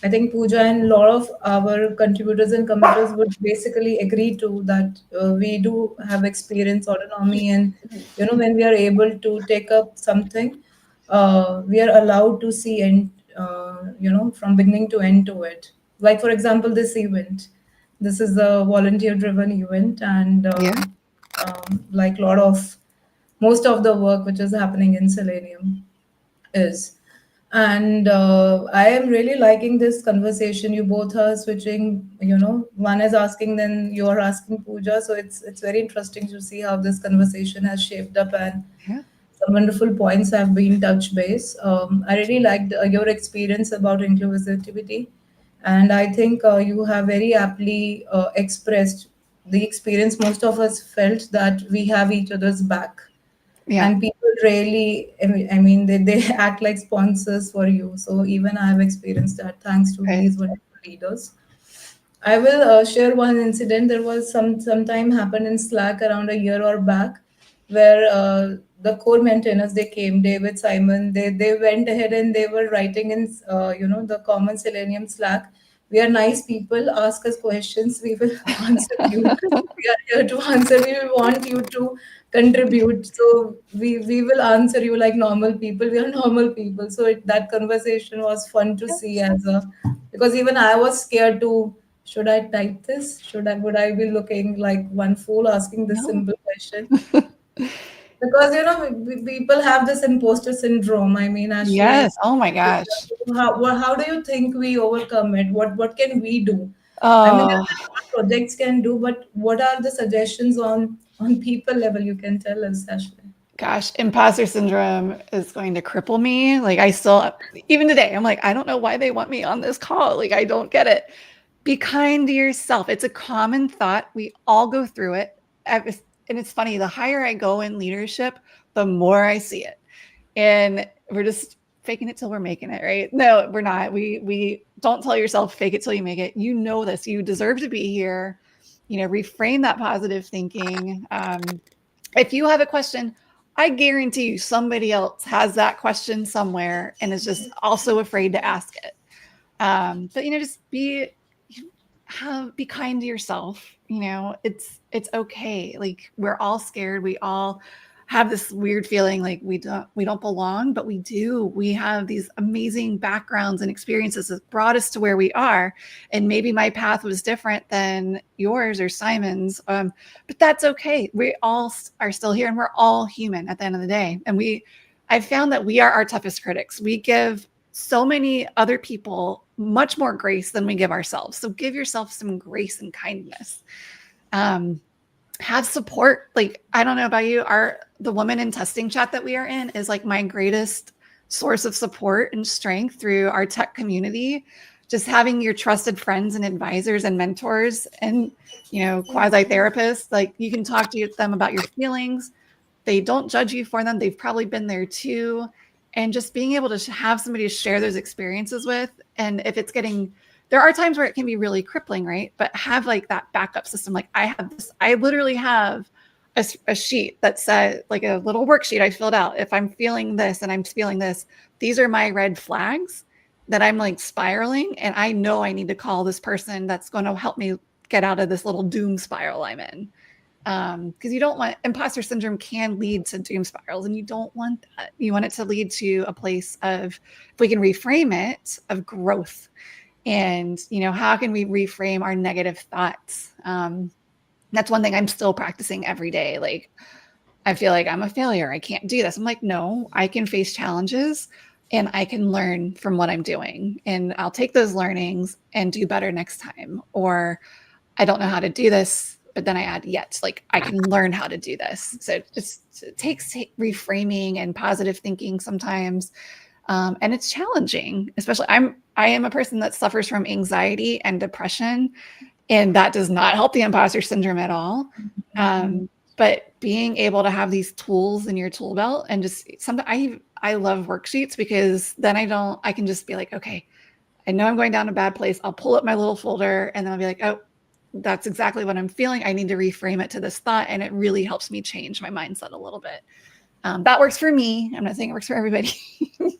I think Pooja and a lot of our contributors and committers would basically agree to that. We do have experience autonomy, and when we are able to take up something, we are allowed to see end, from beginning to end to it. Like for example, this event. This is a volunteer-driven event, and yeah, like a lot of most of the work which is happening in Selenium is. And I am really liking this conversation. You both are switching, one is asking, then you are asking Pooja. So it's very interesting to see how this conversation has shaped up, and yeah, some wonderful points have been touched base. I really liked your experience about inclusivity, and I think you have very aptly expressed the experience most of us felt, that we have each other's back, yeah, and people really, I mean, they act like sponsors for you. So even I have experienced that thanks to right, these wonderful leaders. I will share one incident. There was some time happened in Slack around a year or back, where the core maintainers, they came, David, Simon, they went ahead and they were writing in the common Selenium Slack. We are nice people. Ask us questions. We will answer you. We are here to answer. We want you to contribute. So we will answer you like normal people. We are normal people. So that conversation was fun to see as a, because even I was scared to, should I type this? Should I, would I be looking like one fool asking this No. simple question? Because people have this imposter syndrome. I mean, Ashley, Yes. Oh my gosh. how do you think we overcome it? What can we do? I mean, Oh there's a lot projects can do, but what are the suggestions on people level? You can tell us, Ashley. gosh, imposter syndrome is going to cripple me. Like I still, even today, I'm like, I don't know why they want me on this call. Like I don't get it. Be kind to yourself. It's a common thought. We all go through it. And it's funny, the higher I go in leadership, the more I see it. And we're just faking it till we're making it, right? No, we're not. We don't tell yourself fake it till you make it. You know this. You deserve to be here. Reframe that positive thinking. If you have a question, I guarantee you somebody else has that question somewhere and is just also afraid to ask it. But just be kind to yourself. It's okay. Like we're all scared. We all have this weird feeling like we don't belong, but we do. We have these amazing backgrounds and experiences that brought us to where we are. And maybe my path was different than yours or Simon's. But that's okay. We all are still here and we're all human at the end of the day. And I've found that we are our toughest critics. We give so many other people much more grace than we give ourselves. So give yourself some grace and kindness. Have support. Like, I don't know about you, the woman in testing chat that we are in is like my greatest source of support and strength through our tech community. Just having your trusted friends and advisors and mentors and, quasi therapists, like you can talk to them about your feelings. They don't judge you for them. They've probably been there too. And just being able to have somebody to share those experiences with. And if there are times where it can be really crippling, right? But have like that backup system. Like I literally have a sheet that said, like a little worksheet I filled out. If I'm feeling this and I'm feeling this, these are my red flags that I'm like spiraling. And I know I need to call this person that's going to help me get out of this little doom spiral I'm in. Because you don't want imposter syndrome can lead to doom spirals, and you don't want that. You want it to lead to a place of, if we can reframe it, of growth. And how can we reframe our negative thoughts? That's one thing I'm still practicing every day. Like I feel like I'm a failure, I can't do this. I'm like, no, I can face challenges and I can learn from what I'm doing, and I'll take those learnings and do better next time. Or I don't know how to do this, but then I add yet, like I can learn how to do this. So it takes reframing and positive thinking sometimes. And it's challenging, especially I am a person that suffers from anxiety and depression, and that does not help the imposter syndrome at all. But being able to have these tools in your tool belt, and just sometimes I love worksheets, because then I can just be like, okay, I know I'm going down a bad place. I'll pull up my little folder and then I'll be like, oh, that's exactly what I'm feeling. I need to reframe it to this thought. And it really helps me change my mindset a little bit. That works for me. I'm not saying it works for everybody,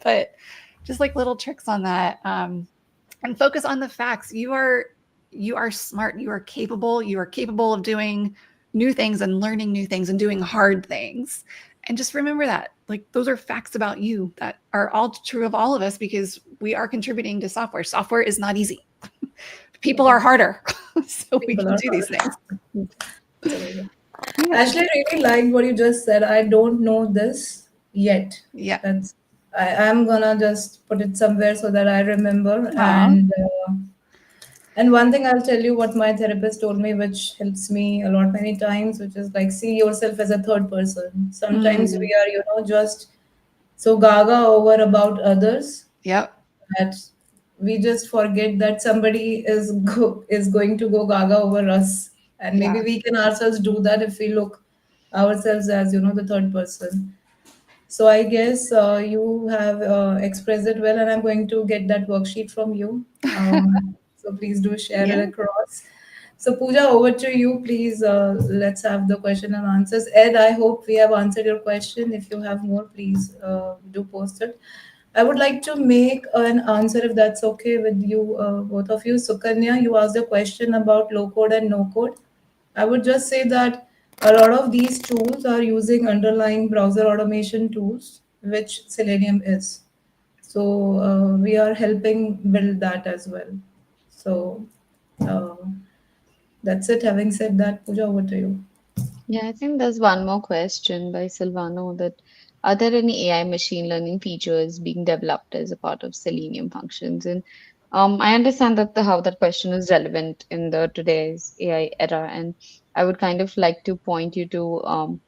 but just like little tricks on that. And focus on the facts. You are smart. You are capable of doing new things and learning new things and doing hard things. And just remember that, like, those are facts about you that are all true of all of us, because we are contributing to software. Software is not easy. People are harder. So we People can are do these things. absolutely. Yeah. Actually, I really liked what you just said. I don't know this yet. Yeah. That's I'm gonna just put it somewhere so that I remember. Aw. And one thing I'll tell you what my therapist told me, which helps me a lot many times, which is like, see yourself as a third person. Sometimes Mm. we are, just so gaga over about others Yep. that we just forget that somebody is going to go gaga over us, and maybe Yeah. we can ourselves do that if we look ourselves as the third person. So I guess you have expressed it well, and I'm going to get that worksheet from you. So please do share it Yeah. across. So Pooja, over to you. Please, let's have the question and answers. Ed, I hope we have answered your question. If you have more, please do post it. I would like to make an answer if that's okay with you, both of you. So Kanya, you asked a question about low code and no code. I would just say that a lot of these tools are using underlying browser automation tools, which Selenium is. So we are helping build that as well. So uh, that's it. Having said that, Pooja, over to you. Yeah, I think there's one more question by Silvano that are there any AI machine learning features being developed as a part of Selenium functions? And I understand that how that question is relevant in the today's AI era, and I would kind of like to point you to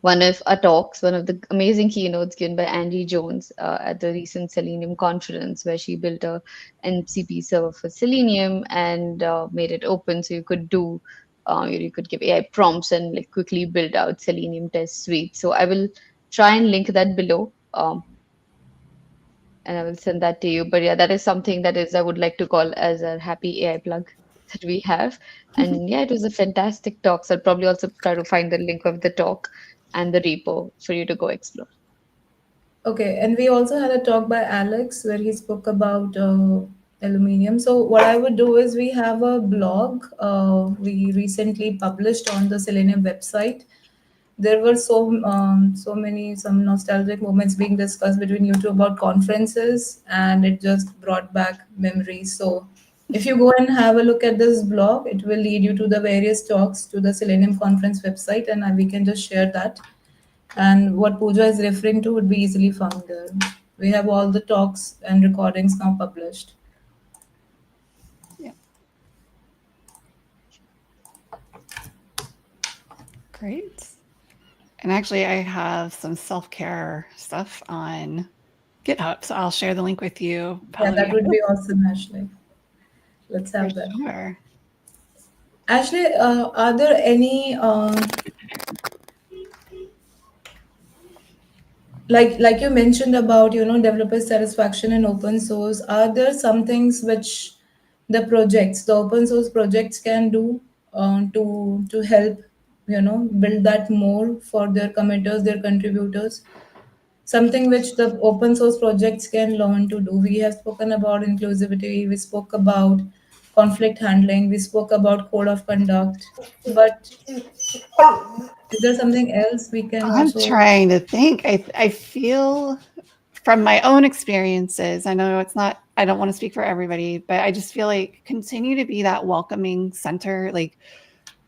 one of our talks, one of the amazing keynotes given by Angie Jones at the recent Selenium conference, where she built a MCP server for Selenium and made it open so you could do, you could give AI prompts and like quickly build out Selenium test suite. So I will try and link that below. And I will send that to you. But yeah, that is something that is I would like to call as a happy AI plug that we have. And yeah, it was a fantastic talk. So I'll probably also try to find the link of the talk and the repo for you to go explore. Okay, and we also had a talk by Alex where he spoke about aluminium. So what I would do is we have a blog we recently published on the Selenium website. There were so many some nostalgic moments being discussed between you two about conferences, and it just brought back memories. So if you go and have a look at this blog, it will lead you to the various talks to the Selenium conference website, and we can just share that. And what Pooja is referring to would be easily found there. We have all the talks and recordings now published. Yeah, great. And actually, I have some self-care stuff on GitHub, so I'll share the link with you, Yeah, that Pallavi. would be awesome, Ashley. Let's For have that. sure. Ashley, are there any like you mentioned about developer satisfaction in open source? Are there some things which the open source projects can do to help build that more for their committers, their contributors? Something which the open source projects can learn to do. We have spoken about inclusivity, we spoke about conflict handling, we spoke about code of conduct, but is there something else we can I'm also? trying to think. I feel from my own experiences, I know it's not, I don't want to speak for everybody, but I just feel like continue to be that welcoming center. Like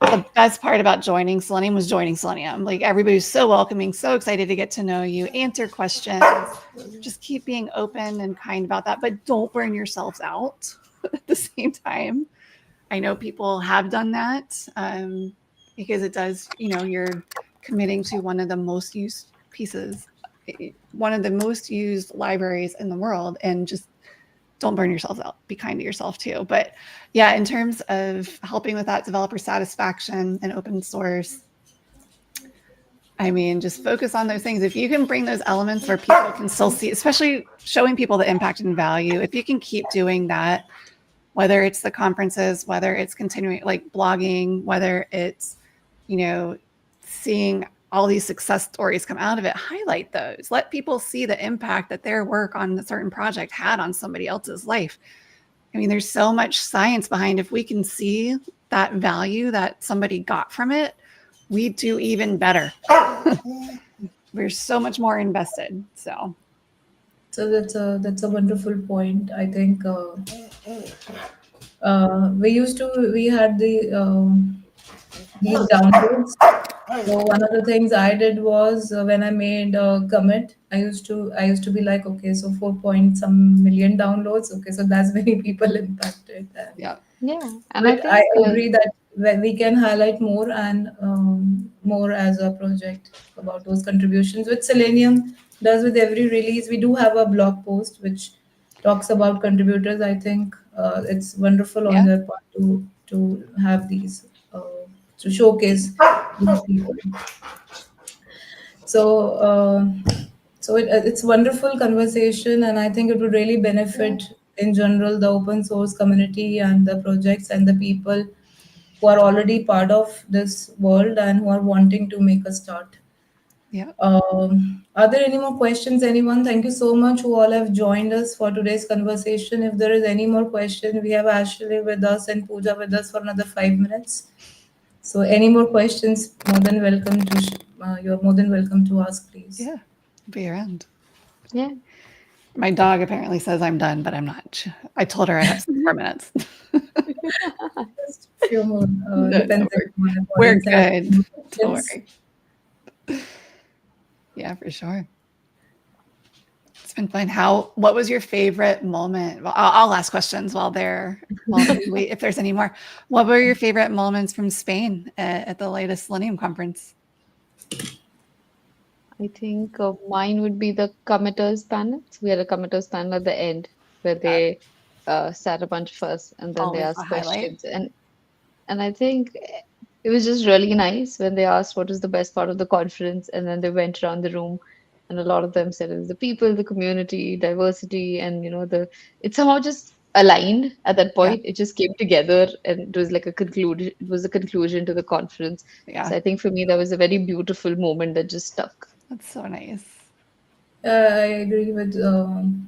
the best part about joining Selenium was joining Selenium. Like everybody was so welcoming, so excited to get to know you, answer questions. Just keep being open and kind about that, but don't burn yourselves out at the same time. I know people have done that because it does, you're committing to one of the most used pieces, one of the most used libraries in the world, and just don't burn yourselves out. Be kind to yourself too. But yeah, in terms of helping with that developer satisfaction and open source, I mean, just focus on those things. If you can bring those elements where people can still see, especially showing people the impact and value, if you can keep doing that, whether it's the conferences, whether it's continuing like blogging, whether it's, you know, seeing all these success stories come out of it, highlight those. Let people see the impact that their work on a certain project had on somebody else's life. I mean, there's so much science behind if we can see that value that somebody got from it, we do even better. We're so much more invested. So So that's a wonderful point. I think we had these downloads. So one of the things I did was when I made a commit, I used to be like, okay, so 4 point some million downloads. Okay, so that's many people impacted. And yeah, Yeah, and I but I think agree that when we can highlight more and more as a project about those contributions, which Selenium does with every release. We do have a blog post which talks about contributors. I think it's wonderful on yeah, their part to have these to showcase these people. So, it's wonderful conversation, and I think it would really benefit in general the open source community and the projects and the people who are already part of this world and who are wanting to make a start. yeah. Are there any more questions, anyone? Thank you so much who all have joined us for today's conversation. If there is any more question, we have Ashley with us and Pooja with us for another 5 minutes. So any more questions? More than welcome to. You're more than welcome to ask, please. Yeah, be around. Yeah. My dog apparently says I'm done, but I'm not. I told her I have 6 more minutes. Just a few more. No, no, Depends if the we're audience has good. more Don't questions. worry. Yeah, for sure. It's been fun. What was your favorite moment? Well, I'll ask questions while we wait if there's any more. What were your favorite moments from Spain at the latest Selenium conference? I think mine would be the committers panel. So we had a committers panel at the end where Yeah, they sat a bunch of us and then they always a asked highlight. questions. And I think it was just really nice when they asked what was the best part of the conference, and then they went around the room, and a lot of them said it was the people, the community, diversity, and the it somehow just aligned at that Yeah, point. It just came together, and it was like a conclusion. It was a conclusion to the conference. yeah, So I think for me that was a very beautiful moment that just stuck. that's so nice. I agree with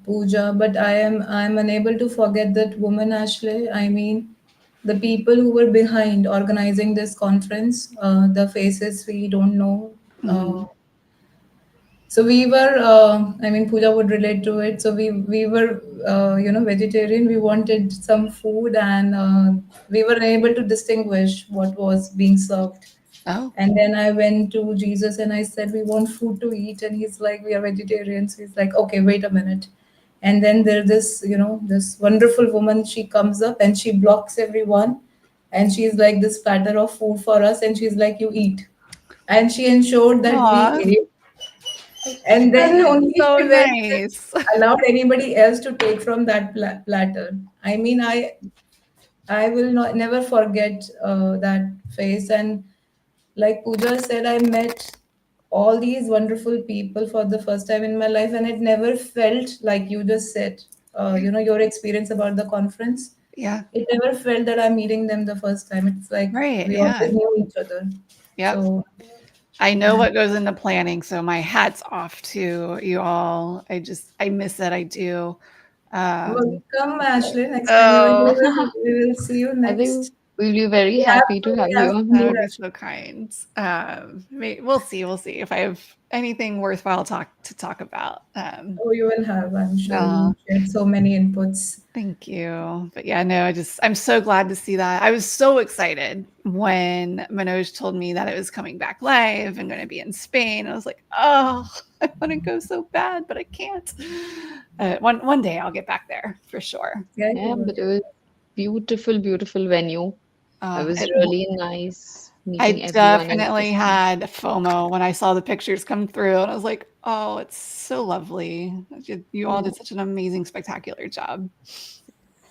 Pooja, but I'm unable to forget that woman, Ashley. I mean, the people who were behind organizing this conference, the faces we don't know. Uh, Hmm. so we were, I mean, Pooja would relate to it. So we were, vegetarian. We wanted some food, and we were able to distinguish what was being served. Oh, And then I went to Jesus and I said, "We want food to eat." And he's like, "We are vegetarians." He's like, "Okay, wait a minute." And then there's this wonderful woman. She comes up and she blocks everyone. And she's like, "This platter of food for us." And she's like, "You eat." And she ensured that we aw, ate. And that then is only so she went and nice. allowed anybody else to take from that platter. I mean, I will not never forget that face. And like Pooja said, I met all these wonderful people for the first time in my life, and it never felt like you just said, your experience about the conference. Yeah, It never felt that I'm meeting them the first time. It's like right. we always Yeah. knew each other. Yep. So, I know and what goes into planning, so my hat's off to you all. I miss it. I do. Um, welcome, Ashley. Next time you will oh, we will see you I think next. we'll be very We have happy to. to have We you have on to that do would board. be that. so kind. We'll see. We'll see if I have anything worthwhile to talk about. Oh, you will have. I'm sure No, you shared so many inputs. thank you. But yeah, no, I'm so glad to see that. I was so excited when Manoj told me that it was coming back live and going to be in Spain. I was like, oh, I want to go so bad, but I can't. One day I'll get back there for sure. Yeah, you Yeah, will. but it was beautiful, beautiful venue. It was It really nice I meeting everyone in definitely person. had FOMO when I saw the pictures come through, and I was like, "Oh, it's so lovely. You all Yeah, did such an amazing, spectacular job."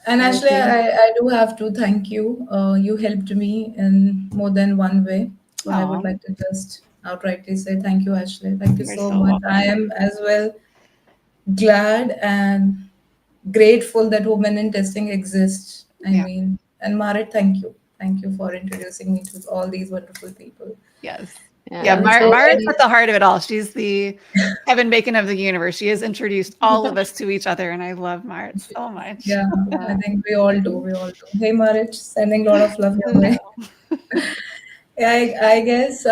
And I actually, think I do have to thank you. You helped me in more than one way. So I would Oh, like to just outrightly say thank you, Ashley. Thank you you're so so much. I welcome. am as well glad and grateful that women in testing exists. I Yeah, mean, and Marit, thank you. Thank you for introducing me to all these wonderful people. yes. yeah, Yeah, Yeah, and so Mara's especially at the heart of it all. She's the Kevin Bacon of the universe. She has introduced all of us to each other, and I love Marit so much. yeah, I yeah, think we all do. We all do. Hey, Marit, sending a lot of love your way. No. Yeah, I guess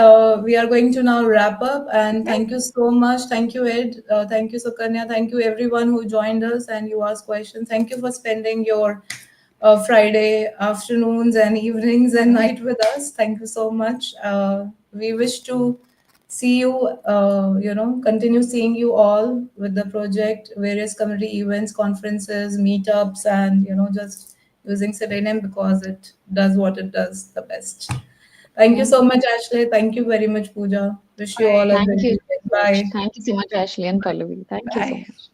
we are going to now wrap up. And Okay. thank you so much. Thank you, Ed. Thank you, Sukanya. Thank you, everyone who joined us and you asked questions. Thank you for spending your Friday afternoons and evenings and night with us. Thank you so much. We wish to see you, continue seeing you all with the project, various community events, conferences, meetups, and, just using Selenium because it does what it does the best. Thank you yeah. so much, Ashley. Thank you very much, Pooja. Wish you all Bye. a Thank great you weekend. so much. Bye. Thank you so much, Ashley and Pallavi. Thank you so Bye. much.